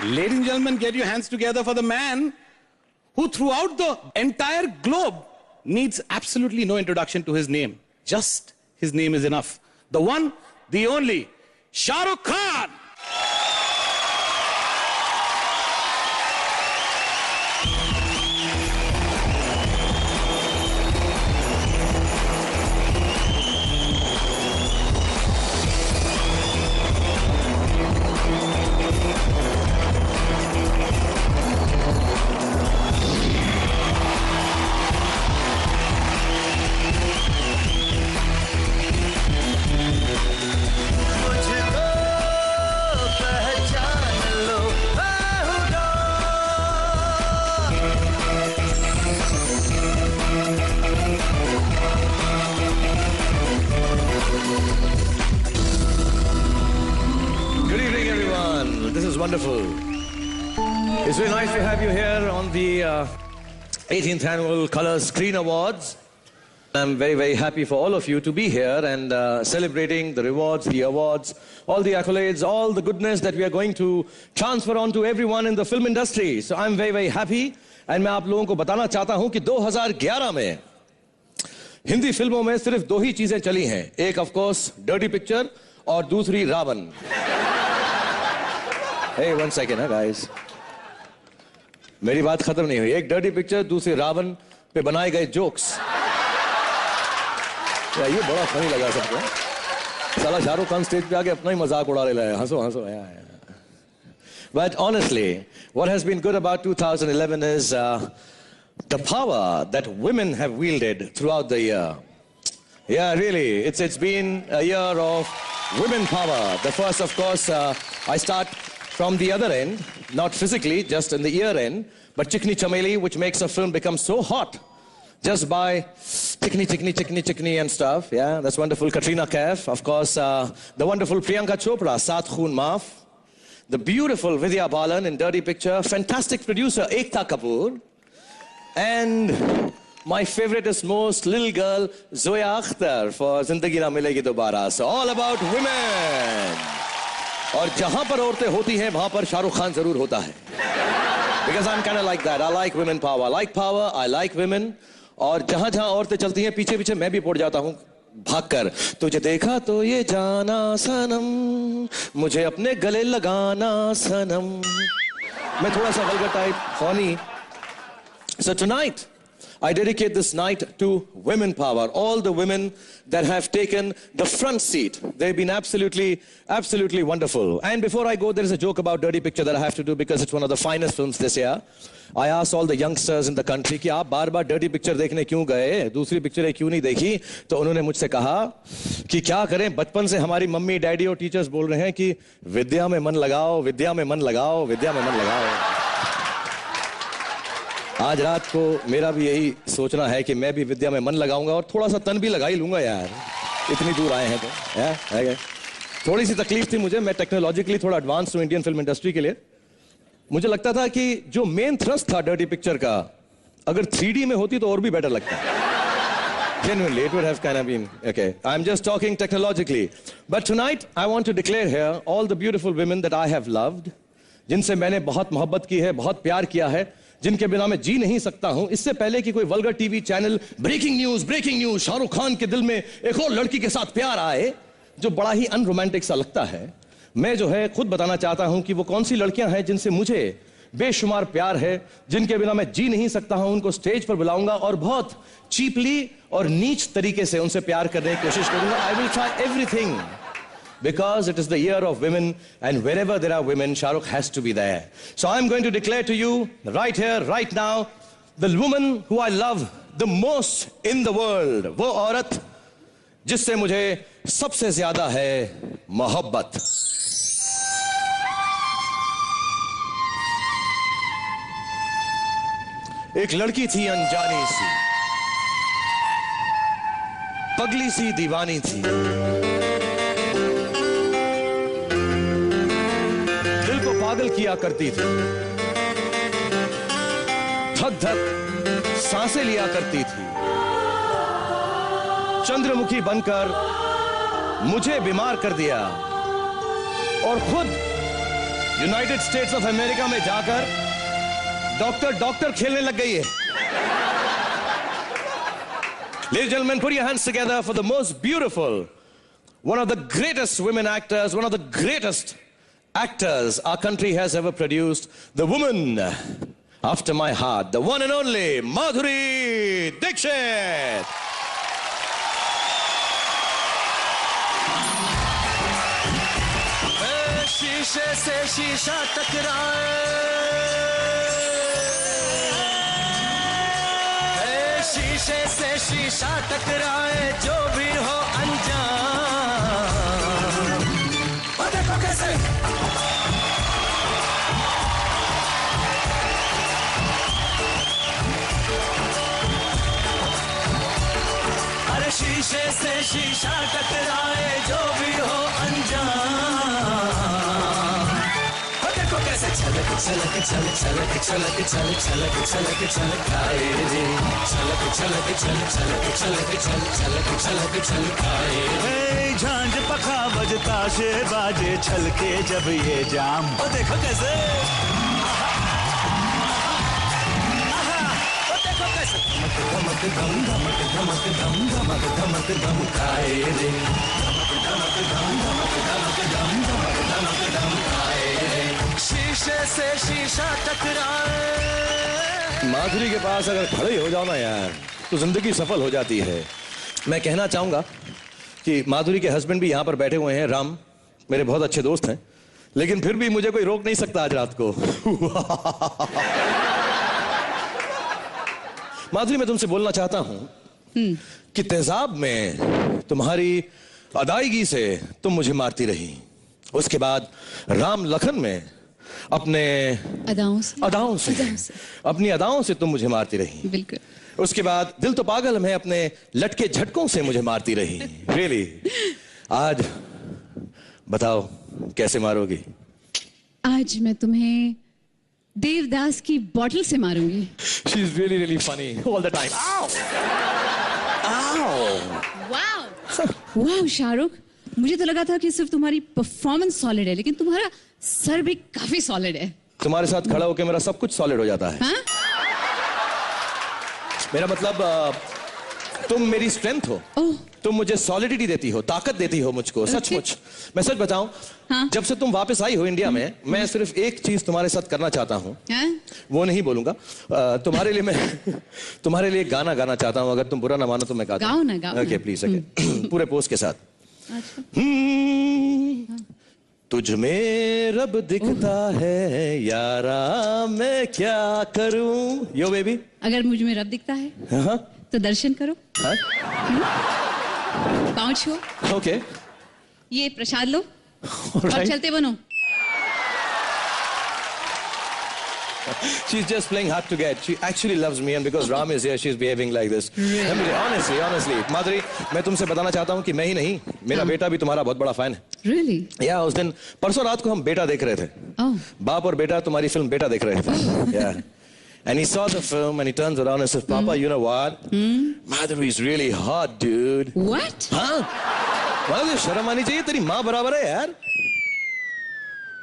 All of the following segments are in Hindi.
Ladies and gentlemen, get your hands together for the man who throughout the entire globe needs absolutely no introduction to his name. Just his name is enough. The one, the only, Shah Rukh Khan. Wonderful. It's very nice to have you here on the 18th Annual Color Screen Awards. I'm very, very happy for all of you to be here and celebrating the rewards, the awards, all the accolades, all the goodness that we are going to transfer on to everyone in the film industry. So I'm very, very happy. And मैं आप लोगों को बताना चाहता हूं कि 2011 में हिंदी फिल्मों में सिर्फ दो ही चीजें चली हैं. एक ऑफ कोर्स डर्टी पिक्चर और दूसरी Ravan. Hey, one second, guys. मेरी बात खत्म नहीं हुई. एक डर्टी पिक्चर, दूसरी रावण पे बनाए गए जोक्स. ये बड़ा फनी लगा सबको. साला शाहरुख खान स्टेज पे आके अपना ही मजाक उड़ा ले रहा है. हंसो हंसो. But honestly, what has been good about 2011 is the power that women have wielded throughout the year. Yeah, really, it's been a year of women power. The first, of course, I start from the other end, not physically, just in the ear end, but Chikni Chameli, which makes a film become so hot just by chikni and stuff. Yeah, that's wonderful. Katrina Kaif, of course, the wonderful Priyanka Chopra, Saath Khoon Maaf, the beautiful Vidya Balan in Dirty Picture, fantastic producer Ekta Kapoor, and my favoriteest most little girl Zoya Akhtar for Zindagi Na Milegi Dobara. So all about women. और जहां पर औरतें होती हैं वहां पर शाहरुख खान जरूर होता है. Because I'm kind of like that. I like women power. I like power. I like women. और जहां जहां औरतें चलती हैं पीछे पीछे मैं भी पड़ जाता हूं भागकर. तुझे देखा तो ये जाना सनम, मुझे अपने गले लगाना सनम. मैं थोड़ा सा vulgar type, funny. So tonight I dedicate this night to women power, all the women that have taken the front seat. They've been absolutely, absolutely wonderful. And before I go, there is a joke about Dirty Picture that I have to do because it's one of the finest films this year. I asked all the youngsters in the country कि आप बार-बार Dirty Picture देखने क्यों गए, दूसरी पिक्चरें क्यों नहीं देखी. तो उन्होंने मुझसे कहा कि क्या करें, बचपन से हमारी मम्मी डैडी और टीचर्स बोल रहे हैं कि विद्या में मन लगाओ, विद्या में मन लगाओ, विद्या में मन लगाओ. आज रात को मेरा भी यही सोचना है कि मैं भी विद्या में मन लगाऊंगा और थोड़ा सा तन भी लगा ही लूंगा यार. इतनी दूर आए हैं तो थोड़ी सी तकलीफ थी मुझे. मैं टेक्नोलॉजिकली थोड़ा एडवांस हूं इंडियन फिल्म इंडस्ट्री के लिए. मुझे लगता था कि जो मेन थ्रस्ट था डर्टी पिक्चर का, अगर 3D में होती तो और भी बेटर लगता. Genuinely, it would have kind of been okay. I'm just talking technologically. But tonight, I want to declare here all the beautiful women that I have loved, जिनसे मैंने बहुत मोहब्बत की है, बहुत प्यार किया है, जिनके बिना मैं जी नहीं सकता हूं. इससे पहले कि कोई vulgar TV channel breaking news Shahrukh Khan के दिल में एक और लड़की के साथ प्यार आए, जो बड़ा ही अनरोमांटिक सा लगता है, मैं जो है खुद बताना चाहता हूं कि वो कौन सी लड़कियां हैं जिनसे मुझे बेशुमार प्यार है, जिनके बिना मैं जी नहीं सकता हूं. उनको स्टेज पर बुलाऊंगा और बहुत चीपली और नीच तरीके से उनसे प्यार करने की कोशिश करूंगा. I will try everything because it is the year of women, and wherever there are women, Shah Rukh has to be there. So I'm going to declare to you right here, right now, the woman who I love the most in the world, वो औरत जिससे मुझे सबसे ज्यादा है मोहब्बत. एक लड़की थी अनजानी सी, पगली सी दीवानी थी, पागल किया करती थी, धक धक सांसें लिया करती थी, चंद्रमुखी बनकर मुझे बीमार कर दिया और खुद यूनाइटेड स्टेट्स ऑफ अमेरिका में जाकर डॉक्टर खेलने लग गई है। Ladies and gentlemen, put your hands together for the most beautiful, one of the greatest women actors, one of the greatest actors our country has ever produced, the woman after my heart, the one and only Madhuri Dixit. शीशे से शीशा टकराए, शीशे से शीशा टकराए, जो भी हो अनजान। और देखो कैसे अरे शीशे से शीशा टकराए, जो भी हो अनजान। कैसे छलक छलक छलक छलक छलक छलक छलक छलक छलक आए रे, छलक छलक छलक छलक छलक छलक छलक छलक छलक आए रे। झांझ पखा बजता से बाजे छलके जब ये जाम। ओ देखो कैसे, ओ देखो कैसे धमक धमक धम धमक धमक धम धमक धमक धमक आए रे, धमक धमक धम धमक धमक धम धमक धमक धम आए रे। शीशे से शीशा टकराए। माधुरी के पास अगर खड़े हो जाओ ना यार, तो जिंदगी सफल हो जाती है। मैं कहना चाहूंगा कि माधुरी के हस्बैंड भी यहाँ पर बैठे हुए हैं, राम, मेरे बहुत अच्छे दोस्त हैं, लेकिन फिर भी मुझे कोई रोक नहीं सकता आज रात को। माधुरी, मैं तुमसे बोलना चाहता हूं कि तेजाब में तुम्हारी अदायगी से तुम मुझे मारती रही, उसके बाद राम लखन में अपने अदाओं से अपनी अदाओं से तुम मुझे मारती रही। बिल्कुल। उसके बाद दिल तो पागल में अपने लटके झटकों से मुझे मारती रही। रियली आज बताओ कैसे मारोगी? आज मैं तुम्हें देवदास की बोतल से मारूंगी। She is really really funny all the time. Ow! Ow! Wow wow Shahrukh, मुझे तो लगा था कि सिर्फ तुम्हारी परफॉर्मेंस सॉलिड है, लेकिन तुम्हारा सर भी काफी सॉलिड है। तुम्हारे साथ खड़ा होकर मेरा सब कुछ सॉलिड हो जाता है। हाँ? मेरा मतलब तुम मेरी स्ट्रेंथ हो। तुम मुझे सॉलिडिटी देती हो, ताकत देती हो मुझको, सचमुच। मैं सच बताऊं, हाँ? जब से तुम वापस आई हो इंडिया में, मैं सिर्फ एक चीज तुम्हारे साथ करना चाहता हूं। हाँ? वो नहीं बोलूंगा। तुम्हारे लिए मैं तुम्हारे लिए गाना गाना चाहता हूं। अगर तुम बुरा ना मानो तो मैं गाता हूं। गाओ ना, गाओ। Okay please, okay. पूरे पोस्ट के साथ। तुझ में रब दिखता है यारा, मैं क्या करूं। यो बेबी, अगर मुझ में रब दिखता है हाँ? तो दर्शन करो, पाँव छुओ, ओके, ये प्रसाद लो और चलते बनो। She's just playing hard to get. She actually loves me, and because Ram is here, she's behaving like this. Honestly, माधुरी, मैं तुमसे बताना चाहता हूँ कि मैं ही नहीं, मेरा बेटा भी तुम्हारा बहुत बड़ा फैन है। Really? या उस दिन परसों रात को हम बेटा देख रहे थे। Oh. बाप और बेटा तुम्हारी फिल्म बेटा देख रहे थे। Yeah. And he saw the film and he turns around and says, Papa, you know what? Madhuri is really hot, dude. What? हाँ? माधुरी, शर्म आनी चाहिए, तेरी माँ बराबर है यार।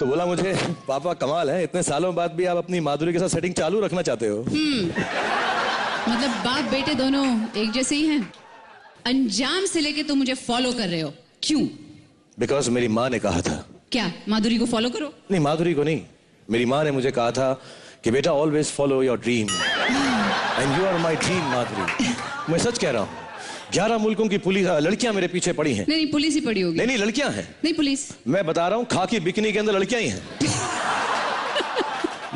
तो बोला मुझे, पापा कमाल है, इतने सालों बाद भी आप अपनी माधुरी के साथ सेटिंग चालू रखना चाहते हो। मतलब बाप बेटे दोनों एक जैसे ही हैं? अंजाम से लेके तुम मुझे फॉलो कर रहे हो, क्यों? बिकॉज मेरी माँ ने कहा था। क्या माधुरी को फॉलो करो? नहीं, माधुरी को नहीं, मेरी माँ ने मुझे कहा था कि बेटा always follow your dream, and you are my dream Madhuri. मैं सच कह रहा हूँ, 11 मुल्कों की पुलिस लड़कियां मेरे पीछे पड़ी हैं। नहीं, पुलिस ही पड़ी होगी। नहीं, लड़कियां हैं। नहीं, पुलिस। मैं बता रहा हूँ, खाकी बिकनी के अंदर लड़कियां ही हैं।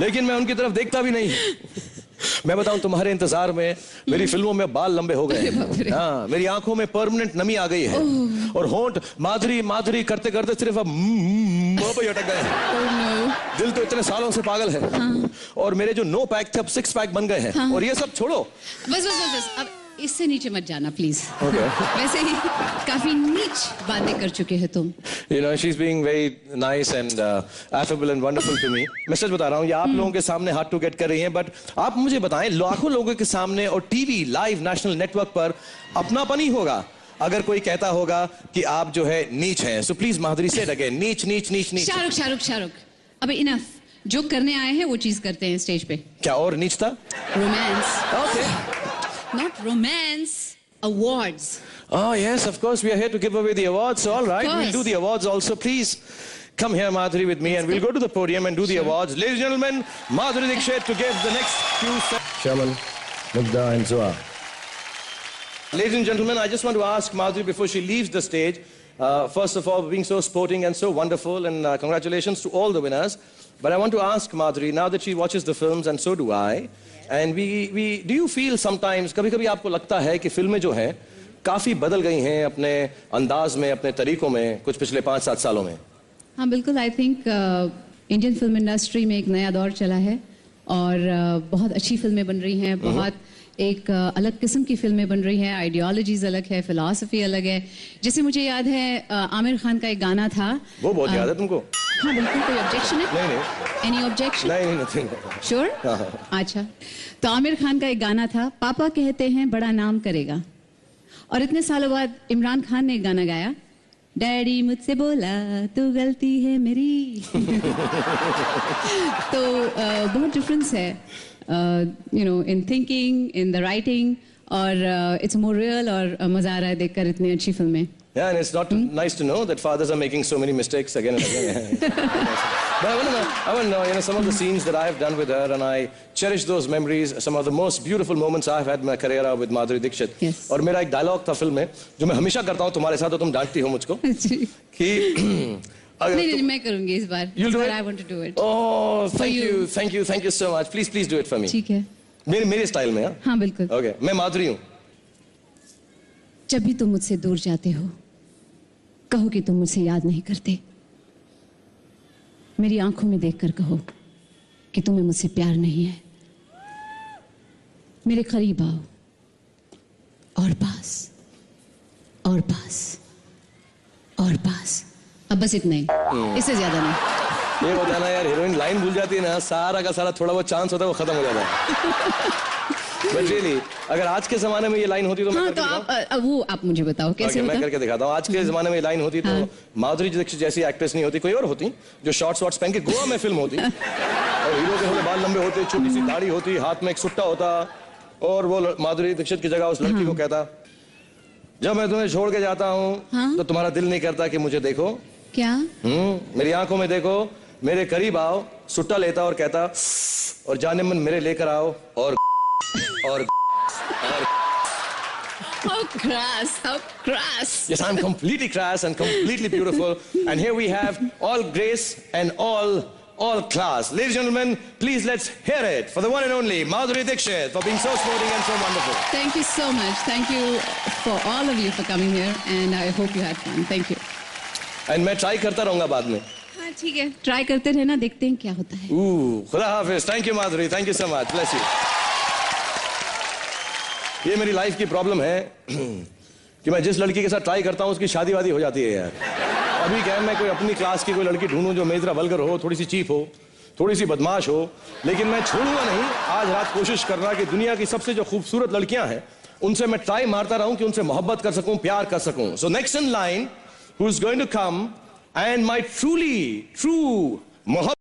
लेकिन मैं उनकी तरफ देखता भी नहीं। मैं बताऊं, तुम्हारे इंतजार में मेरी फिल्मों में बाल लंबे हो गए हैं। हाँ, मेरी आंखों में परमानेंट नमी आ गई है, और होंठ माधुरी माधुरी करते करते सिर्फ अब पे अटक गए हैं। दिल तो इतने सालों से पागल है। और मेरे जो 9 पैक थे अब 6 पैक बन गए हैं। और ये सब छोड़ो, बस अब इससे नीचे मत जाना प्लीज। Okay. वैसे ही काफी नीच बातें कर चुके हैं तुम। You know, she's being very nice and affable and wonderful to me. मैं सच बता रहा हूँ, ये आप लोगों के सामने हार्ड टू गेट कर रही हैं, बट आप मुझे बताएं, लाखों लोगों के सामने और टीवी लाइव नेशनल नेटवर्क पर अपनापन ही होगा अगर कोई कहता होगा कि आप जो है नीच हैं। सो प्लीज माधुरी, से अगेन, नीच नीच नीच नीच। शाहरुख, अबे इनफ, जो करने आए हैं वो चीज करते हैं स्टेज पे. क्या और नीच था? Romance, Okay. Not romance, awards. Oh, yes, of course. We are here to give away the awards. So, all right, Of course. we'll do the awards also. Please come here, Madhuri, with me, and we'll go to the podium and do the awards. Ladies and gentlemen, Madhuri Dixit to give the next few seconds. Shaman, Mugdha, and Zoa. Ladies and gentlemen, I just want to ask Madhuri before she leaves the stage, first of all, being so sporting and so wonderful, and congratulations to all the winners. But I want to ask Madhuri, now that she watches the films, and so do I, and do you feel sometimes, कभी-कभी आपको लगता है कि फिल्में जो हैं काफी बदल गई हैं अपने अंदाज में, अपने तरीकों में, कुछ पिछले 5-7 सालों में? हाँ बिल्कुल. I think Indian film industry में एक नया दौर चला है और बहुत अच्छी फिल्में बन रही हैं, बहुत एक अलग किस्म की फिल्में बन रही हैं, आइडियोलॉजीज अलग है, फिलॉसफी अलग है. जैसे मुझे याद है आमिर खान का एक गाना था. वो बहुत याद है तुमको? हाँ बिल्कुल. कोई ऑब्जेक्शन है? नहीं. Any objection? नहीं, nothing. श्योर? हाँ. अच्छा, तो आमिर खान का एक गाना था, पापा कहते हैं बड़ा नाम करेगा. और इतने सालों बाद इमरान खान ने एक गाना गाया, डैडी मुझसे बोला तो गलती है मेरी. तो बहुत डिफरेंस है you know in thinking, in the writing, और इट्स मोर रियल, और मजा आ रहा है देखकर इतनी अच्छी फिल्में. Yeah, and it's not nice to know that fathers are making so many mistakes again and again. But I want to know, you know, some of the scenes that I have done with her, and I cherish those memories. Some of the most beautiful moments I've had in my career are with Madhuri Dixit. Yes. और मेरा एक डायलॉग था फिल्म में जो मैं हमेशा करता हूँ तुम्हारे साथ, तो तुम डांटती हो मुझको जी. कि नहीं, मैं करूंगी इस बार. You'll do it? I want to do it. Oh, you. thank you so much. Please do it for me. ठीक है. मेरे स्टाइल में. हाँ बिल्कुल. Okay, मैं माधुरी हूँ. जब भी तुम मुझसे दूर जाते हो, कहो कि तुम मुझसे याद नहीं करते. मेरी आंखों में देखकर कहो कि तुम्हें मुझसे प्यार नहीं है. मेरे करीब आओ और पास और पास और पास. अब बस इतना ही, इससे ज्यादा नहीं. ये होता है ना यार, हीरोइन लाइन भूल जाती है ना, सारा का सारा थोड़ा बहुत चांस होता है वो खत्म हो जाता है. But really, अगर आज के जमाने में ये लाइन होती तो मैं हाँ, करके तो दिखाऊं? वो आप मुझे बताओ कैसे मैं होता. करके दिखाता हूँ. आज के जमाने में ये लाइन होती तो माधुरी दीक्षित जैसी एक्ट्रेस नहीं होती, कोई और होती जो शॉर्ट्स पहन के गोवा में फिल्म होती, और हीरो के थोड़े बाल लंबे होते, छोटी सी दाढ़ी होती, हाथ में एक सुट्टा होता, और वो माधुरी दीक्षित की जगह उस लड़की को कहता, जब मैं तुम्हें छोड़ के जाता हूँ तो तुम्हारा दिल नहीं करता कि मुझे देखो. क्या? मेरी आंखों में देखो, मेरे करीब आओ, सुट्टा लेता और कहता, और जाने मन मेरे लेकर आओ, और How crass, how crass. Yes, I'm completely crass and completely beautiful. And here we have all grace and all class. Ladies and gentlemen, please let's hear it for the one and only Madhuri Dixit for being so sporting and so wonderful. Thank you so much. Thank you for all of you for coming here, and I hope you had fun. Thank you. And मैं try करता रहूँगा बाद में. हाँ ठीक है, ट्राई करते रहना, देखते हैं क्या होता है. खुदा हाफिज. Thank you Madhuri. Thank you so much. Bless you. ये मेरी लाइफ की प्रॉब्लम है कि मैं जिस लड़की के साथ ट्राई करता हूँ उसकी शादी वादी हो जाती है यार. अभी क्या है, मैं कोई अपनी क्लास की कोई लड़की ढूंढूं जो मेरी तरह वल्गर हो, थोड़ी सी चीप हो, थोड़ी सी बदमाश हो, लेकिन मैं छोड़ूंगा नहीं. आज रात कोशिश करना कि दुनिया की सबसे जो खूबसूरत लड़कियां हैं उनसे मैं ट्राई मारता रहूं कि उनसे मोहब्बत कर सकूं, प्यार कर सकूं. So next in line who is going to come and my true मोहब्बत